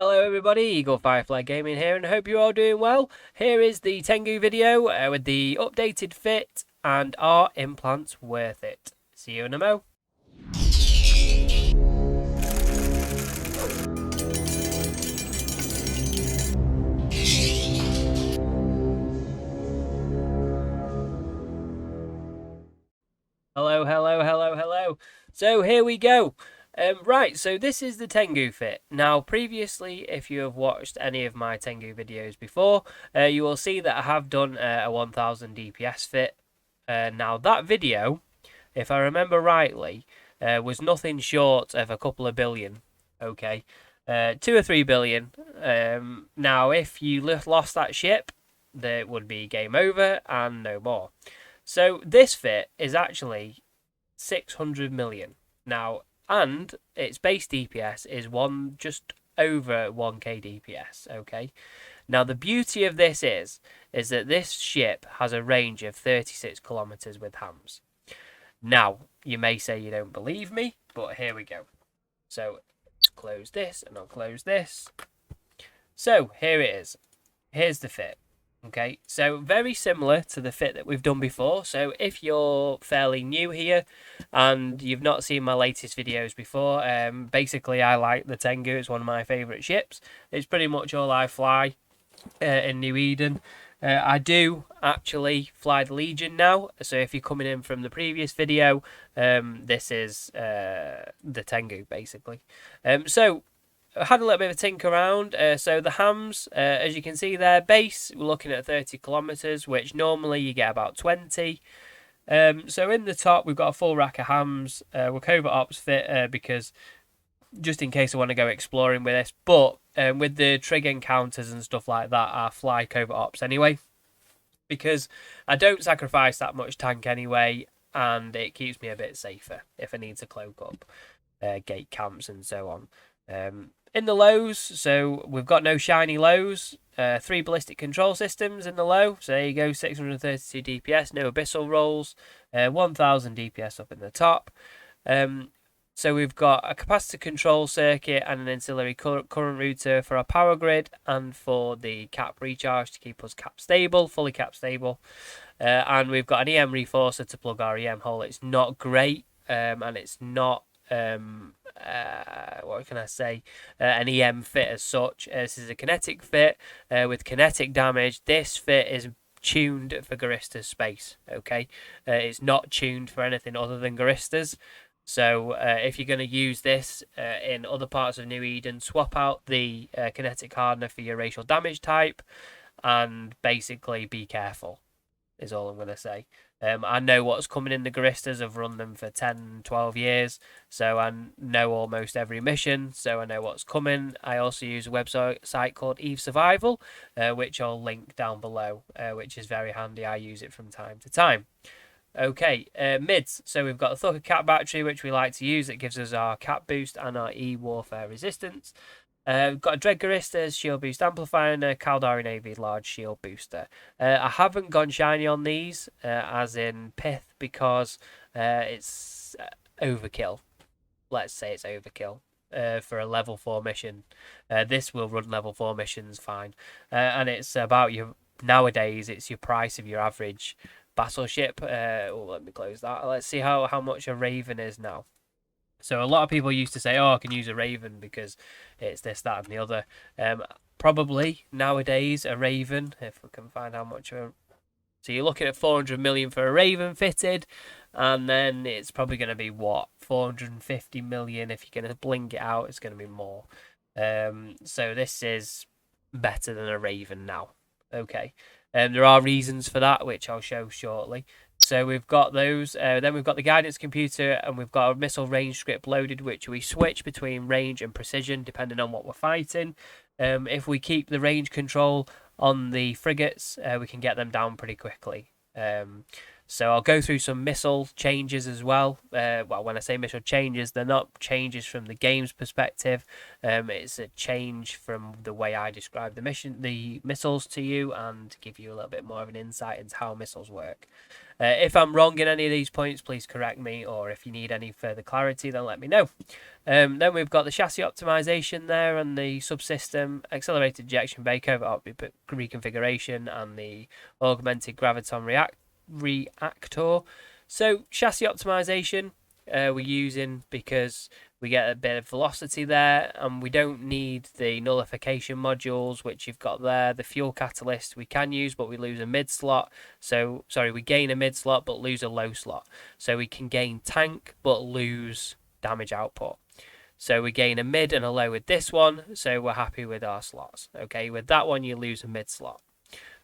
Hello everybody, Eagle Firefly Gaming here, and I hope you're all doing well. Here is the Tengu video with the updated fit, and are implants worth it? See you in a mo. Hello. So here we go. Right, so this is the Tengu fit. Now, previously, if you have watched any of my Tengu videos before, you will see that I have done a 1000 DPS fit. Now, that video, if I remember rightly, was nothing short of a couple of billion. Okay, 2 or 3 billion. Now, if you lost that ship, there would be game over and no more. So this fit is actually 600 million now, and its base DPS is just over 1k DPS. Okay, now the beauty of this is that this ship has a range of 36 kilometers with hams. Now you may say you don't believe me, but here we go. So let's close this, and I'll close this. So here it is. Here's the fit. Okay, so very similar to the fit that we've done before. So if you're fairly new here and you've not seen my latest videos before, basically I like the Tengu. It's one of my favourite ships. It's pretty much all I fly in New Eden. I do actually fly the Legion now. So if you're coming in from the previous video, this is the Tengu basically. So I had a little bit of a tinker around. So the hams, as you can see there, base, we're looking at 30 kilometers, which normally you get about 20. So in the top, we've got a full rack of hams. We're covert ops fit because just in case I want to go exploring with this. But with the trig encounters and stuff like that, I fly covert ops anyway, because I don't sacrifice that much tank anyway, and it keeps me a bit safer if I need to cloak up gate camps and so on. In the lows, so we've got no shiny lows, 3 ballistic control systems in the low, so there you go, 632 DPS, no abyssal rolls, 1000 DPS up in the top. So we've got a capacitor control circuit and an ancillary current router for our power grid and for the cap recharge to keep us fully cap stable. And we've got an EM reforcer to plug our EM hole. It's not great, and it's not what can I say, an EM fit as such. This is a kinetic fit with kinetic damage. This fit is tuned for Guristas space. Okay, it's not tuned for anything other than Guristas. So if you're going to use this in other parts of New Eden, swap out the kinetic hardener for your racial damage type, and basically be careful is all I'm going to say. I know what's coming in the Guristas. I've run them for 10, 12 years, so I know almost every mission, so I know what's coming. I also use a website called EVE Survival, which I'll link down below, which is very handy. I use it from time to time. Okay, mids. So we've got a Thukker cap battery, which we like to use. It gives us our cap boost and our E-warfare resistance. We've got a Dread Guristas shield boost amplifier and a Caldari Navy large shield booster. I haven't gone shiny on these, as in Pith, because it's overkill. Let's say it's overkill for a level 4 mission. This will run level 4 missions fine. And it's about nowadays, it's your price of your average battleship. Let me close that. Let's see how much a Raven is now. So a lot of people used to say, oh, I can use a Raven because it's this, that, and the other. Probably nowadays a Raven, if we can find how much. So you're looking at 400 million for a Raven fitted, and then it's probably going to be what, 450 million if you're going to bling it out. It's going to be more. So this is better than a Raven now. Okay. There are reasons for that, which I'll show shortly. So we've got those. Then we've got the guidance computer, and we've got a missile range script loaded, which we switch between range and precision depending on what we're fighting. If we keep the range control on the frigates, we can get them down pretty quickly. So I'll go through some missile changes as well. Well, when I say missile changes, they're not changes from the game's perspective. It's a change from the way I describe the missiles to you, and give you a little bit more of an insight into how missiles work. If I'm wrong in any of these points, please correct me, or if you need any further clarity, then let me know. Then we've got the chassis optimization there, and the subsystem, accelerated ejection bakeover reconfiguration, and the augmented graviton reactor. So chassis optimization we're using because we get a bit of velocity there, and we don't need the nullification modules which you've got there. The fuel catalyst we can use, but we lose a mid slot. So sorry, we gain a mid slot but lose a low slot. So we can gain tank but lose damage output. So we gain a mid and a low with this one, so we're happy with our slots. Okay, with that one you lose a mid slot,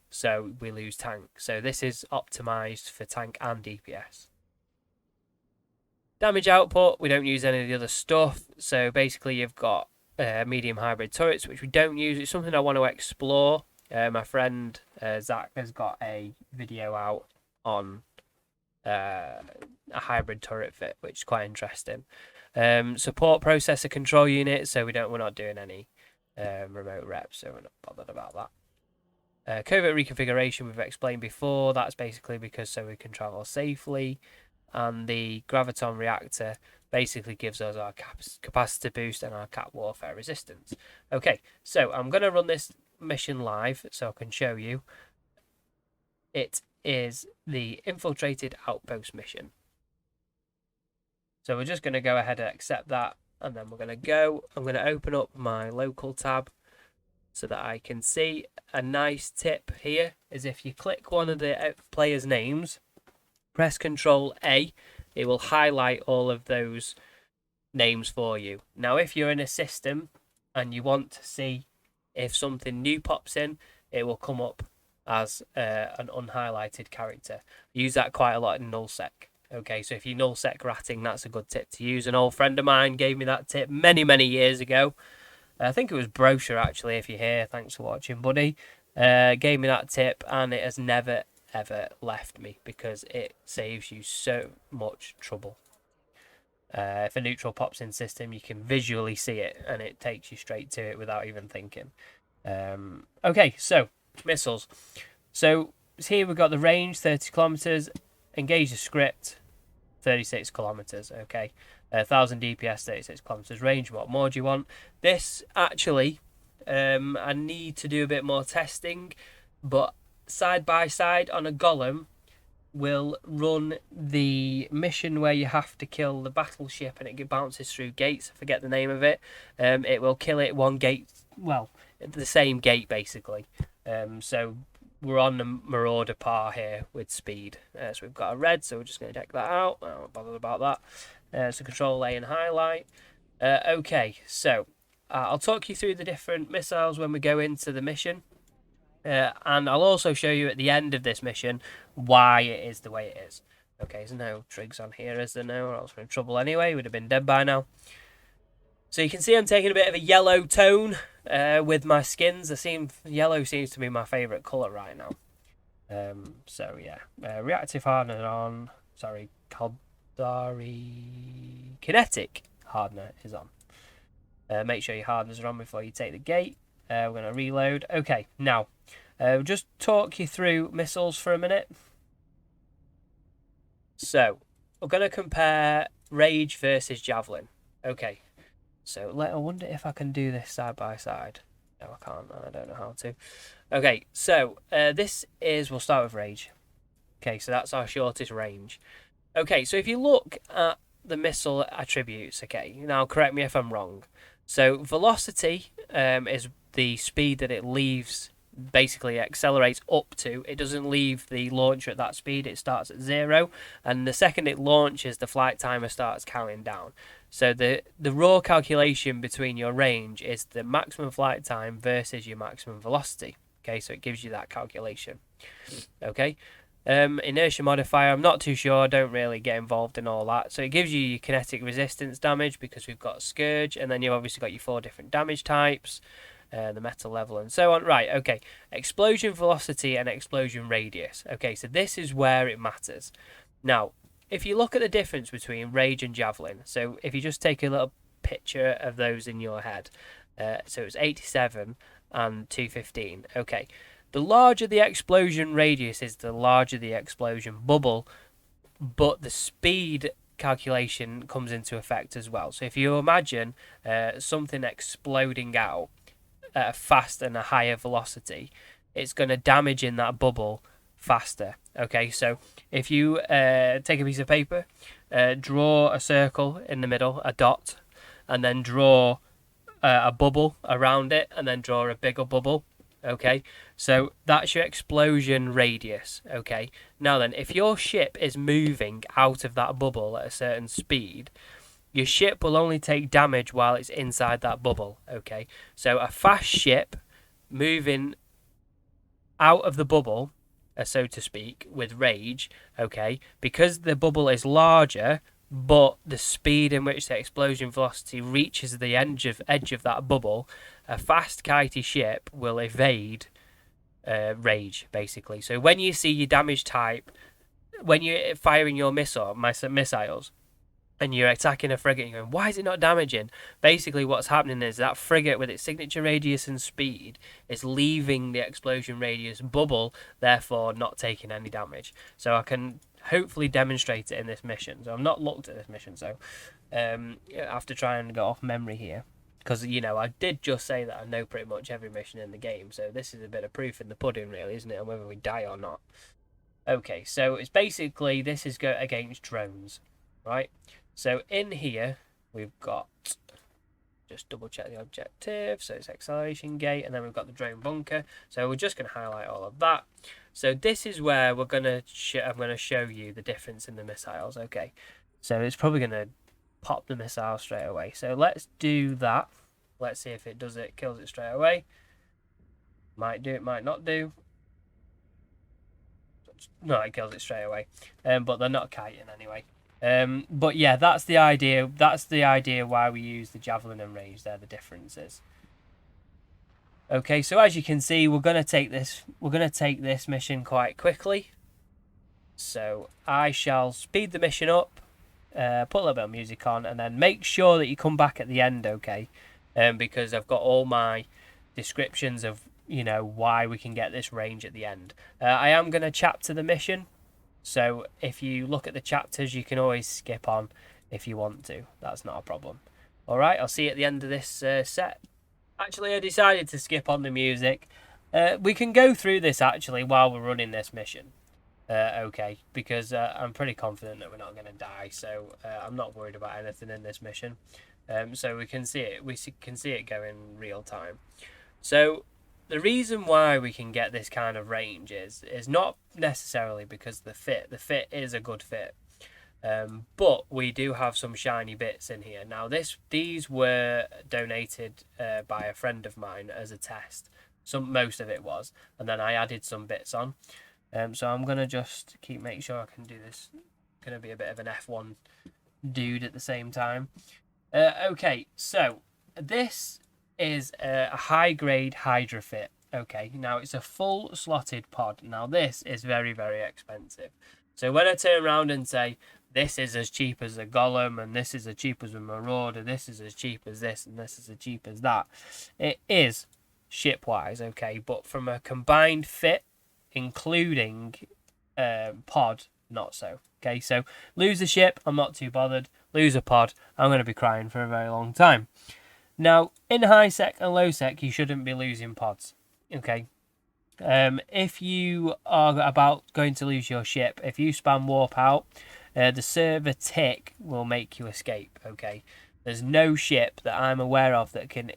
so we lose tank. So this is optimized for tank and DPS. Damage output, we don't use any of the other stuff. So basically you've got medium hybrid turrets, which we don't use. It's something I want to explore. My friend Zach has got a video out on a hybrid turret fit, which is quite interesting. Support processor control unit, so we're not doing any remote reps, so we're not bothered about that. Covert reconfiguration we've explained before. That's basically because so we can travel safely. And the graviton reactor basically gives us our capacitor boost and our cap warfare resistance. Okay, so I'm going to run this mission live so I can show you. It is the infiltrated outpost mission. So we're just going to go ahead and accept that, and then we're going to go. I'm going to open up my local tab so that I can see. A nice tip here is if you click one of the players' names, press Control A, it will highlight all of those names for you. Now, if you're in a system and you want to see if something new pops in, it will come up as an unhighlighted character. I use that quite a lot in nullsec. Okay, so if you nullsec ratting, that's a good tip to use. An old friend of mine gave me that tip many years ago. I think it was Brochure, actually, if you're here. Thanks for watching, buddy. Gave me that tip, and it has never ever left me because it saves you so much trouble. If a neutral pops in system, you can visually see it and it takes you straight to it without even thinking. Okay, so missiles. So here we've got the range 30 kilometers, engage the script 36 kilometers. Okay, 1000 DPS, 36 kilometers range. What more do you want? This actually I need to do a bit more testing, but side by side on a golem will run the mission where you have to kill the battleship and it bounces through gates. I forget the name of it. It will kill it one gate, well, the same gate basically. So we're on the Marauder par here with speed. So we've got a red, so we're just going to check that out. I'm not bothered about that. So Control A and highlight. Okay, so I'll talk you through the different missiles when we go into the mission. And I'll also show you at the end of this mission why it is the way it is. Okay, there's no trigs on here, is there? No, or else we're in trouble anyway. Would have been dead by now. So you can see I'm taking a bit of a yellow tone with my skins. Yellow seems to be my favourite colour right now. So yeah, reactive hardener on. Sorry, Caldari Kinetic hardener is on. Make sure your hardeners are on before you take the gate. We're going to reload. Okay, now, just talk you through missiles for a minute. So, we're going to compare Rage versus Javelin. Okay, so I wonder if I can do this side by side. No, I can't. I don't know how to. Okay, so we'll start with Rage. Okay, so that's our shortest range. Okay, so if you look at the missile attributes, okay, now correct me if I'm wrong. So, velocity is the speed that it leaves, basically accelerates up to. It doesn't leave the launcher at that speed, it starts at 0, and the second it launches, the flight timer starts counting down. So the raw calculation between your range is the maximum flight time versus your maximum velocity. Okay, so it gives you that calculation. Okay, inertia modifier, I'm not too sure, I don't really get involved in all that. So it gives you your kinetic resistance damage because we've got Scourge, and then you've obviously got your 4 different damage types. the metal level, and so on. Right, okay. Explosion velocity and explosion radius. Okay, so this is where it matters. Now, if you look at the difference between rage and javelin, so if you just take a little picture of those in your head, so it's 87 and 215. Okay, the larger the explosion radius is, the larger the explosion bubble, but the speed calculation comes into effect as well. So if you imagine something exploding out at a fast and a higher velocity, it's going to damage in that bubble faster. Okay, so if you take a piece of paper, draw a circle in the middle, a dot, and then draw a bubble around it, and then draw a bigger bubble. Okay, so that's your explosion radius. Okay, now then, if your ship is moving out of that bubble at a certain speed, your ship will only take damage while it's inside that bubble. Okay, so a fast ship moving out of the bubble, so to speak, with rage, okay, because the bubble is larger, but the speed in which the explosion velocity reaches the edge of that bubble, a fast kitey ship will evade rage, basically. So when you see your damage type, when you're firing your missiles, and you're attacking a frigate and you're going, why is it not damaging? Basically what's happening is that frigate with its signature radius and speed is leaving the explosion radius bubble, therefore not taking any damage. So I can hopefully demonstrate it in this mission. So I've not looked at this mission, so I have to try and go off memory here. Because, you know, I did just say that I know pretty much every mission in the game, so this is a bit of proof in the pudding, really, isn't it, on whether we die or not. Okay, so it's basically, this is go against drones, right? So in here, we've got, just double check the objective, so it's acceleration gate, and then we've got the drone bunker. So we're just going to highlight all of that. So this is where we're going to, I'm going to show you the difference in the missiles, okay. So it's probably going to pop the missile straight away. So let's do that. Let's see if it does it, kills it straight away. Might do, it might not do. No, it kills it straight away. But they're not kiting anyway. But yeah, that's the idea. That's the idea why we use the javelin and range. They're the differences. Okay, so as you can see, we're gonna take this. We're gonna take this mission quite quickly. So I shall speed the mission up, put a little bit of music on, and then make sure that you come back at the end, okay? Because I've got all my descriptions of, you know, why we can get this range at the end. I am gonna chapter the mission. So if you look at the chapters, you can always skip on if you want to. That's not a problem. All right, I'll see you at the end of this set. Actually, I decided to skip on the music. We can go through this, actually, while we're running this mission. Okay, because I'm pretty confident that we're not going to die. So I'm not worried about anything in this mission. So we can see it. We can see it go in real time. So the reason why we can get this kind of range is not necessarily because the fit. The fit is a good fit, but we do have some shiny bits in here. Now these were donated by a friend of mine as a test. Most of it was, and then I added some bits on. So I'm gonna just make sure I can do this. Gonna be a bit of an F1 dude at the same time. Okay, so this is a high-grade Hydra fit. Okay, now it's a full slotted pod. Now this is very, very expensive. So when I turn around and say this is as cheap as a Golem, and this is as cheap as a Marauder, this is as cheap as this, and this is as cheap as that, it is ship-wise, okay, but from a combined fit, including pod, not so. Okay, so lose a ship, I'm not too bothered. Lose a pod, I'm going to be crying for a very long time. Now, in high sec and low sec, you shouldn't be losing pods. Okay. If you are about going to lose your ship, if you spam warp out, the server tick will make you escape. Okay. There's no ship that I'm aware of that can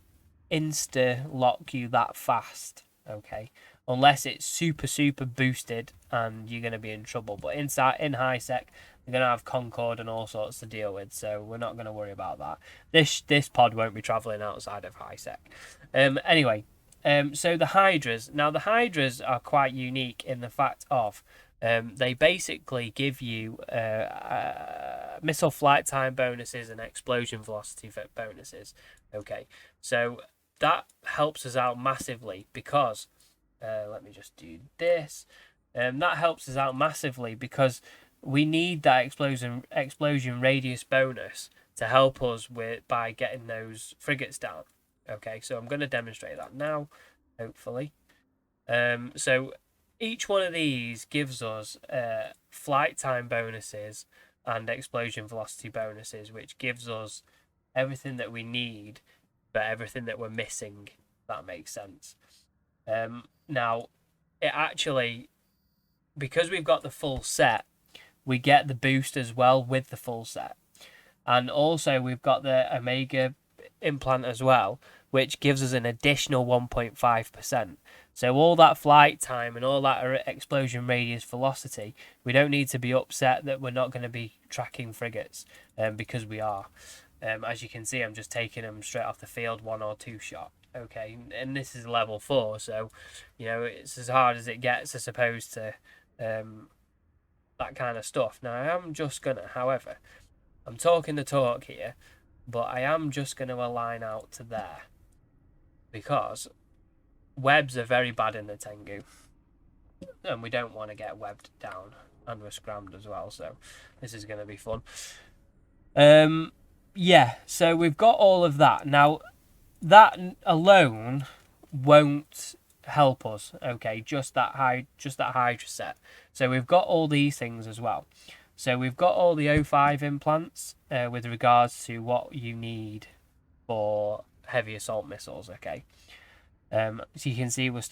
insta lock you that fast. Okay. Unless it's super, super boosted and you're going to be in trouble. But in high sec, we're going to have Concord and all sorts to deal with, so we're not going to worry about that. This pod won't be travelling outside of high sec. Anyway, so the Hydras. Now, the Hydras are quite unique in the fact of they basically give you missile flight time bonuses and explosion velocity bonuses. Okay, so that helps us out massively because let me just do this. That helps us out massively because we need that explosion radius bonus to help us by getting those frigates down. Okay, so I'm going to demonstrate that now, hopefully. So each one of these gives us flight time bonuses and explosion velocity bonuses, which gives us everything that we need, but everything that we're missing. If that makes sense. Now, it actually, because we've got the full set, we get the boost as well with the full set. And also we've got the Omega implant as well, which gives us an additional 1.5%. So all that flight time and all that explosion radius velocity, we don't need to be upset that we're not going to be tracking frigates, because we are. As you can see, I'm just taking them straight off the field, 1 or 2 shot. Okay, and this is level 4, so it's as hard as it gets as opposed to that kind of stuff. Now I am just gonna, however, I'm talking the talk here, but I am just going to align out to there because webs are very bad in the Tengu, and we don't want to get webbed down, and we're scrammed as well, so this is going to be fun. Yeah, so we've got all of that. Now, that alone won't help us, okay, just that Hydra set. So we've got all these things as well. So we've got all the O5 implants with regards to what you need for heavy assault missiles, okay. So you can see we're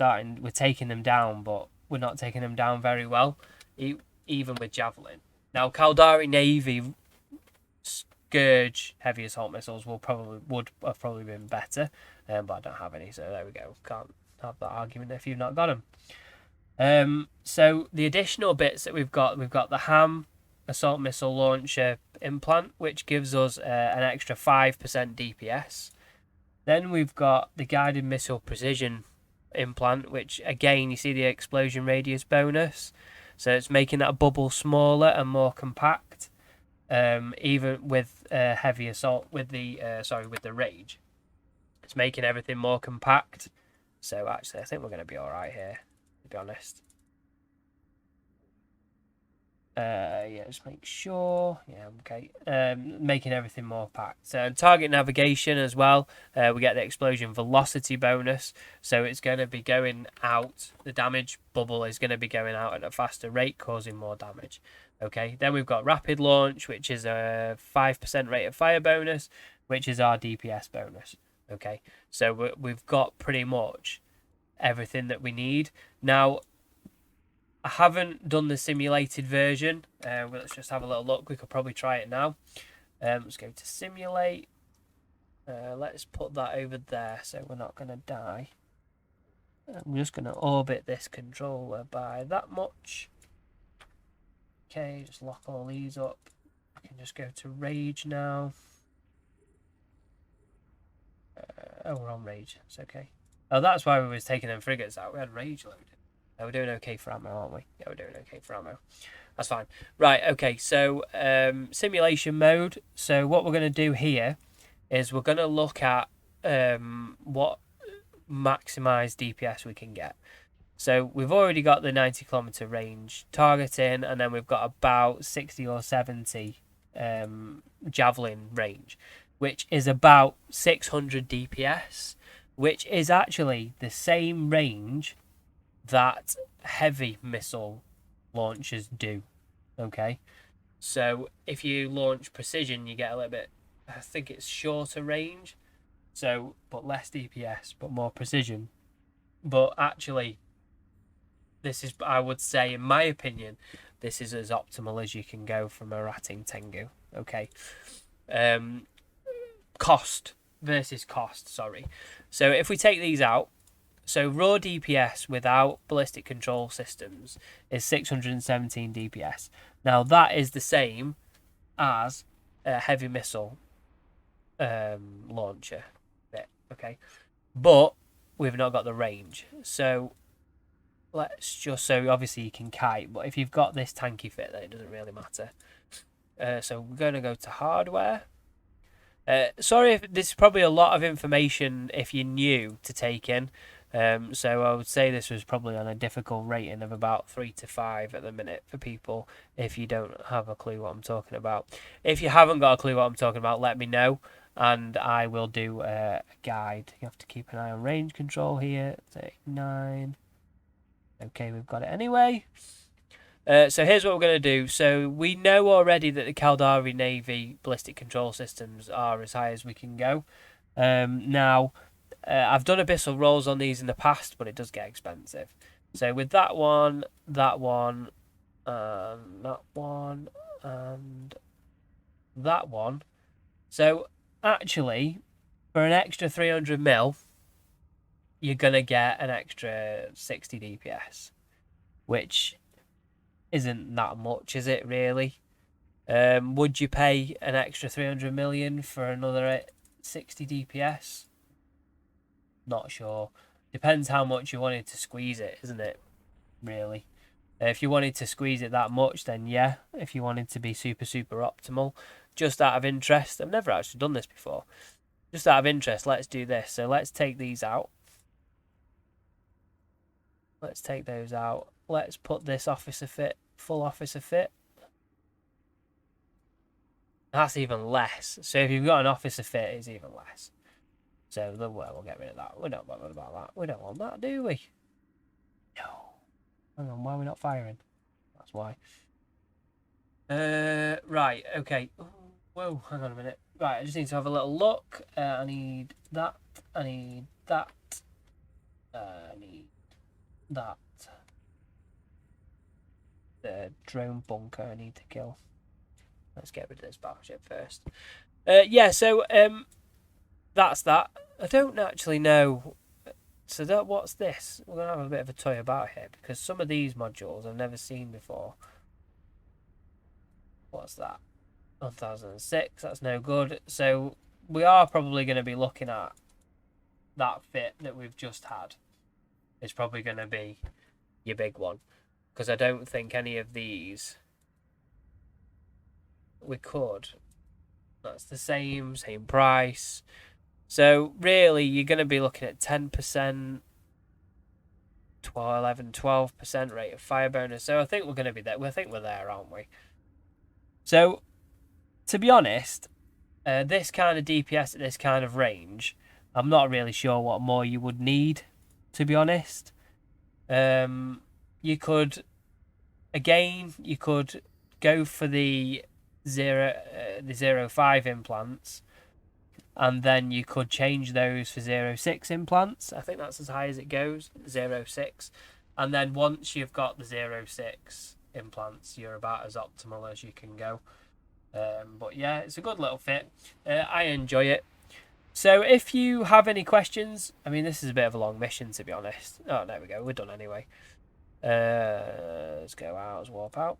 taking them down, but we're not taking them down very well, even with Javelin. Now, Caldari Navy Scourge heavy assault missiles would have probably been better, but I don't have any, so there we go. Can't have that argument if you've not got them. So the additional bits that we've got the HAM assault missile launcher implant, which gives us an extra 5% DPS. Then we've got the guided missile precision implant, which again you see the explosion radius bonus, so it's making that bubble smaller and more compact, even with heavy assault with the rage. It's making everything more compact, so actually I think we're going to be alright here, to be honest. Yeah, just make sure. Yeah, okay. Making everything more packed. So target navigation as well. We get the explosion velocity bonus. So it's going to be going out. The damage bubble is going to be going out at a faster rate, causing more damage. Okay. Then we've got rapid launch, which is a 5% rate of fire bonus, which is our DPS bonus. Okay. So we've got pretty much everything that we need now. I haven't done the simulated version. Let's just have a little look. We could probably try it now. Let's go to simulate. Let's put that over there so we're not going to die. I'm just going to orbit this controller by that much. Okay, just lock all these up. I can just go to rage now. We're on rage. It's okay. Oh, that's why we was taking them frigates out. We had rage loaded. We're doing okay for ammo, aren't we? Yeah, we're doing okay for ammo. That's fine. Right, okay, so simulation mode. So what we're going to do here is we're going to look at what maximised DPS we can get. So we've already got the 90 kilometer range targeting, and then we've got about 60 or 70 javelin range, which is about 600 DPS, which is actually the same range that heavy missile launchers do. Okay, so if you launch precision, you get a little bit, I think it's shorter range, so but less DPS but more precision. But actually this is, I would say, in my opinion, this is as optimal as you can go from a ratting Tengu. Okay, cost versus cost, sorry. So if we take these out, so raw DPS without ballistic control systems is 617 DPS. Now that is the same as a heavy missile launcher bit, okay? But we've not got the range. So let's just, so obviously you can kite, but if you've got this tanky fit, then it doesn't really matter. So we're going to go to hardware. Sorry if this is probably a lot of information if you're new to take in. So I would say this was probably on a difficult rating of about 3 to 5 at the minute for people if you don't have a clue what I'm talking about. If you haven't got a clue what I'm talking about, let me know and I will do a guide. You have to keep an eye on range control here. 39. Okay, we've got it anyway. So here's what we're going to do. So we know already that the Caldari Navy ballistic control systems are as high as we can go. Now, I've done abyssal rolls on these in the past, but it does get expensive. So with that one, that one, that one, and that one. So actually, for an extra 300 mil, you're going to get an extra 60 DPS, which isn't that much, is it really? Would you pay an extra 300 million for another 60 DPS? Not sure. Depends how much you wanted to squeeze it, isn't it? Really. If you wanted to squeeze it that much, then yeah. If you wanted to be super optimal, just out of interest, I've never actually done this before. Just out of interest, let's do this. So let's take these out. Let's take those out. Let's put this officer fit, full officer fit. That's even less. So if you've got an officer fit, it's even less. So we'll get rid of that. We don't bother about that. We don't want that, do we? No. Hang on, why are we not firing? That's why. Right, okay. Whoa, hang on a minute. Right, I just need to have a little look. I need that. I need that. I need that. The drone bunker I need to kill. Let's get rid of this battleship first. Yeah, so that's that. I don't actually know. So what's this? We're gonna have a bit of a toy about here because some of these modules I've never seen before. What's that? 1006. That's no good. So we are probably going to be looking at that fit that we've just had. It's probably going to be your big one because I don't think any of these we could. That's the same price. So really, you're going to be looking at 10%, 12% rate of fire bonus. So I think we're going to be there. I think we're there, aren't we? So, to be honest, this kind of DPS at this kind of range, I'm not really sure what more you would need, to be honest. You could go for the 0.5 implants, and then you could change those for 0.6 implants. I think that's as high as it goes, 0.6. And then once you've got the 0.6 implants, you're about as optimal as you can go. But yeah, it's a good little fit. I enjoy it. So if you have any questions, I mean, this is a bit of a long mission, to be honest. Oh, there we go. We're done anyway. Let's go out. Let's warp out.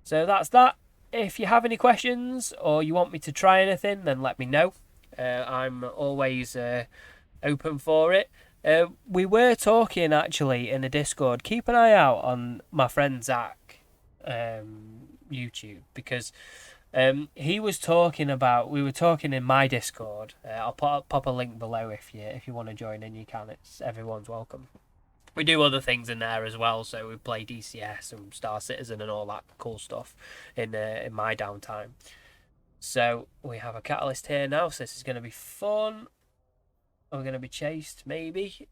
So that's that. If you have any questions or you want me to try anything, then let me know. I'm always open for it. We were talking actually in the Discord. Keep an eye out on my friend Zach YouTube because he was talking about. We were talking in my Discord. I'll pop a link below if you want to join in. You can. Everyone's welcome. We do other things in there as well. So we play DCS and Star Citizen and all that cool stuff in my downtime. So we have a catalyst here now, so this is going to be fun. We're going to be chased, maybe.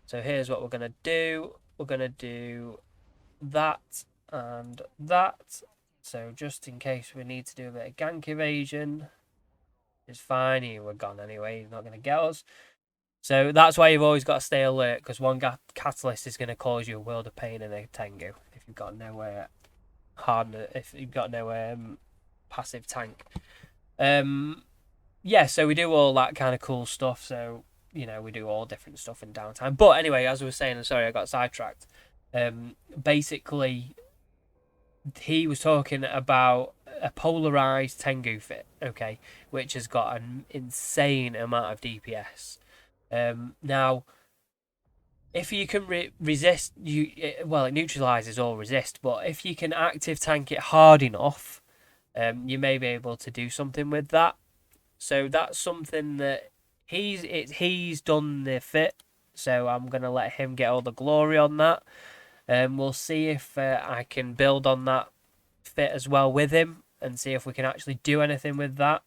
So here's what we're going to do. We're going to do that and that. So just in case we need to do a bit of gank evasion, it's fine. We're gone anyway. He's not going to get us. So that's why you've always got to stay alert, because one catalyst is going to cause you a world of pain in a Tengu if you've got no Hardener, if you've got no passive tank. Yeah, so we do all that kind of cool stuff. So, you know, we do all different stuff in downtime. But anyway, as I was saying, I'm sorry, I got sidetracked. Basically, he was talking about a polarized Tengu fit, okay, which has got an insane amount of DPS. Now, if you can resist, it neutralizes all resist, but if you can active tank it hard enough, you may be able to do something with that. So that's something that he's done the fit. So I'm gonna let him get all the glory on that. We'll see if I can build on that fit as well with him and see if we can actually do anything with that.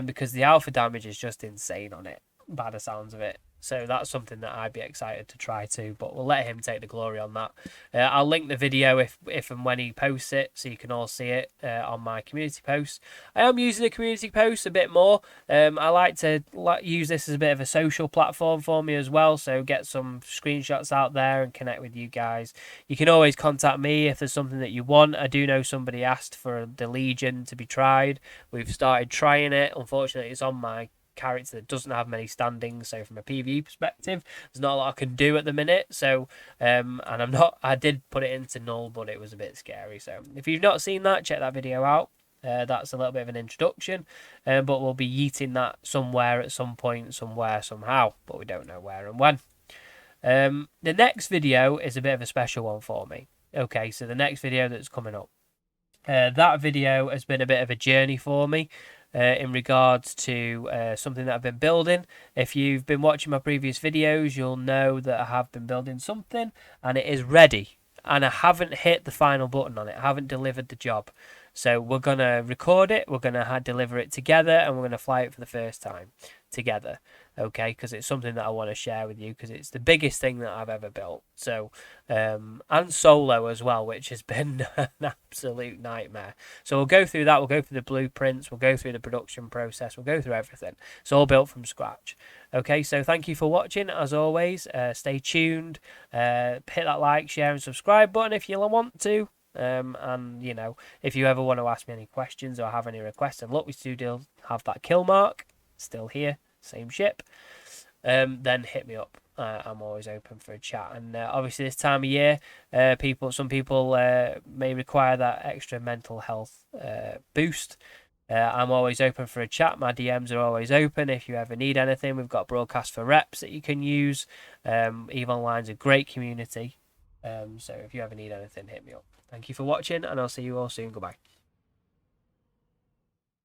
Because the alpha damage is just insane on it, by the sounds of it. So that's something that I'd be excited to try too, but we'll let him take the glory on that. I'll link the video if and when he posts it, so you can all see it on my community posts. I am using the community posts a bit more. I like to use this as a bit of a social platform for me as well, so get some screenshots out there and connect with you guys. You can always contact me if there's something that you want. I do know somebody asked for the Legion to be tried. We've started trying it. Unfortunately, it's on my character that doesn't have many standings, so from a PvE perspective there's not a lot I can do at the minute. So and I did put it into null, but it was a bit scary. So if you've not seen that, check that video out. That's a little bit of an introduction, but we'll be yeeting that somewhere at some point, somewhere, somehow, but we don't know where and when. The next video is a bit of a special one for me. Okay, so the next video that's coming up, that video has been a bit of a journey for me. In regards to something that I've been building. If you've been watching my previous videos, you'll know that I have been building something and it is ready. And I haven't hit the final button on it. I haven't delivered the job. So we're going to record it, we're going to deliver it together, and we're going to fly it for the first time together. Okay, because it's something that I want to share with you, because it's the biggest thing that I've ever built. So, and solo as well, which has been an absolute nightmare. So we'll go through that, we'll go through the blueprints, we'll go through the production process, we'll go through everything. It's all built from scratch. Okay, so thank you for watching, as always. Stay tuned, hit that like, share and subscribe button if you want to. And you know, if you ever want to ask me any questions or have any requests, and look, we still have that kill mark still here, same ship, then hit me up. I'm always open for a chat. And obviously this time of year, some people may require that extra mental health boost. I'm always open for a chat. My DMs are always open if you ever need anything. We've got broadcast for reps that you can use. EVE Online's a great community. So if you ever need anything, hit me up. Thank you for watching, and I'll see you all soon. Goodbye.